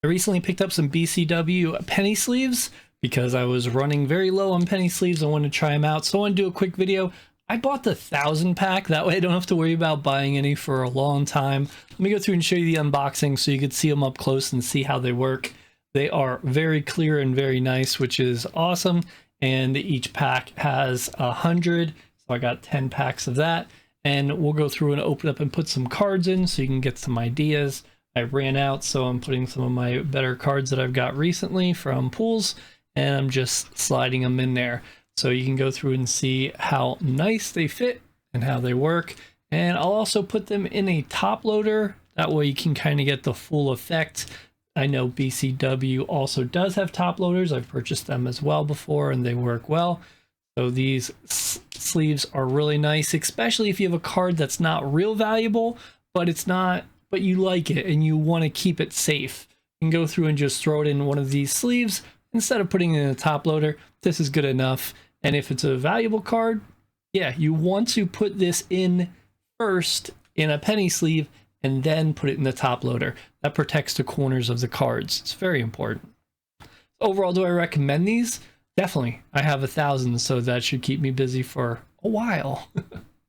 I recently picked up some BCW penny sleeves because I was running very low on penny sleeves. I wanted to try them out, so I want to do a quick video. I bought the 1,000 pack, that way I don't have to worry about buying any for a long time. Let me go through and show you the unboxing so you could see them up close and see how they work. They are very clear and very nice, which is awesome. And each pack has 100, so I got 10 packs of that. And we'll go through and open up and put some cards in so you can get some ideas. I ran out, so I'm putting some of my better cards that I've got recently from pools, and I'm just sliding them in there. So you can go through and see how nice they fit and how they work. And I'll also put them in a top loader. That way you can kind of get the full effect. I know BCW also does have top loaders. I've purchased them as well before and they work well. So these sleeves are really nice, especially if you have a card that's not real valuable, but you like it and you want to keep it safe. You can go through and just throw it in one of these sleeves instead of putting it in a top loader. This is good enough. And if it's a valuable card, yeah, you want to put this in first in a penny sleeve and then put it in the top loader. That protects the corners of the cards. It's very important. Overall, do I recommend these? Definitely. I have 1,000, so that should keep me busy for a while.